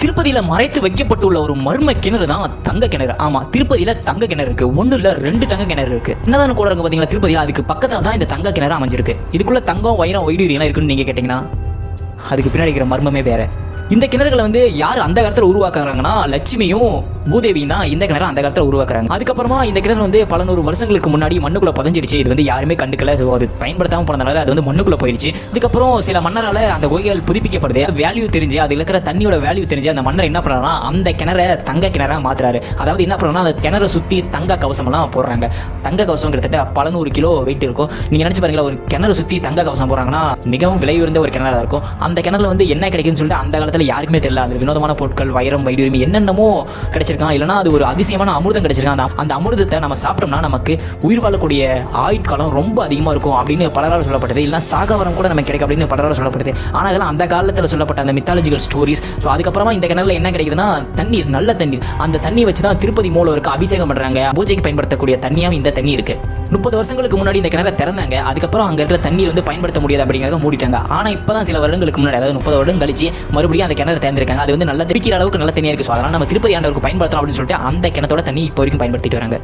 திருப்பதியில மறைத்து வைக்கப்பட்டுள்ள ஒரு மர்ம கிணறு தான் தங்க கிணறு. ஆமா, திருப்பதியில தங்க கிணறு இருக்கு. ஒண்ணு இல்ல, 2 தங்க கிணறு இருக்கு. என்னதான் கூட இருக்கு பாத்தீங்களா திருப்பதியில. அதுக்கு பக்கத்துல தான் இந்த தங்க கிணறு அமைஞ்சிருக்கு. இதுக்குள்ள தங்கம், வைரம், வைடூரியம்லாம் இருக்குன்னு நீங்க கேட்டீங்கன்னா அதுக்கு பின்னாடி இருக்கிற மர்மமே வேற. இந்த கிணறுகளை யார் அந்த காலத்துல உருவாக்குறாங்கன்னா லட்சுமியும் பூதேவியும் தான் இந்த கிணறு அந்த காலத்துல உருவாக்குறாங்க. அதுக்கப்புறமா இந்த கிணறு பல 100 வருஷங்களுக்கு முன்னாடி மண்ணுக்குள்ள புதஞ்சிருச்சு. இது யாருமே கண்டுக்கல. அது பயன்படுத்தாம போனதுனால அது மண்ணுக்குள்ள போயிருச்சு. அதுக்கப்புறம் சில மன்னரால அந்த கோயில்கள் புதுப்பிக்கப்படுது. வேல்யூ தெரிஞ்சு அதுல இருக்கிற தண்ணியோட வேல்யூ தெரிஞ்சு அந்த மன்னர் என்ன பண்றாருன்னா அந்த கிணறை தங்க கிணறா மாத்துறாரு. அதாவது என்ன பண்றாங்கன்னா அந்த கிணறை சுத்தி தங்க கவசம் எல்லாம் போடுறாங்க. தங்க கவசம் கிட்டத்தட்ட பல 100 கிலோ வெயிட் இருக்கும். நீங்க நினைச்சு பாருங்களா, ஒரு கிணறு சுத்தி தங்க கவசம் போடுறாங்கன்னா மிகவும் விலை உயர்ந்த ஒரு கிணறா இருக்கும். அந்த கிணறுல என்ன கிடைக்குன்னு சொல்லிட்டு அந்த காலத்துல யாருக்குமே தெரியல. அது வினோதமான பொருட்கள், வைரம், வைடூரியம் என்னென்னமோ கிடைச்சிருக்கான். இல்லைன்னா அது ஒரு அதிசயமான அமிர்தம் கிடைச்சிருக்கான். அந்த அமிர்தத்தை நம்ம சாப்பிட்டோம்னா நமக்கு உயிர் வாழக்கூடிய ஆயுட்காலம் ரொம்ப அதிகமா இருக்கும் அப்படின்னு பலரால் சொல்லப்பட்டது. இல்லைன்னா சாகவரம் கூட நமக்கு கிடைக்கும் அப்படின்னு பலரால் சொல்லப்படுது. ஆனால் அதெல்லாம் அந்த காலத்தில் சொல்லப்பட்ட அந்த மித்தாலஜிக்கல் ஸ்டோரிஸ். ஸோ அதுக்கப்புறமா இந்த கிணறுல என்ன கிடைக்குதுன்னா தண்ணீர், நல்ல தண்ணீர். அந்த தண்ணி வச்சு தான் திருப்பதி மூலவருக்கு அபிஷேகம் பண்றாங்க. பூஜைக்கு பயன்படுத்தக்கூடிய தண்ணியாகவும் இந்த தண்ணி இருக்கு. 30 வருஷங்களுக்கு முன்னாடி இந்த கிணறை திறந்தாங்க. அதுக்கப்புறம் அங்க இருக்கிற தண்ணீர் பயன்படுத்த முடியாது அப்படிங்கிறத மூடிட்டாங்க. ஆனா இப்பதான் சில வருடங்களுக்கு முன்னாடி, அதாவது 30 வருடம் கழிச்சு மறுபடியும் அந்த கிணறு திறந்திருக்காங்க. அது நல்லா தெரிக்கிற அளவுக்கு நல்ல தண்ணியா இருக்கு. ஸோ அதெல்லாம் நம்ம திருப்பதி ஆண்டவருக்கு பயன்படுத்தலாம் அப்படின்னு சொல்லிட்டு அந்த கிணத்தோட தண்ணி இப்போ வரைக்கும் பயன்படுத்திட்டு வராங்க.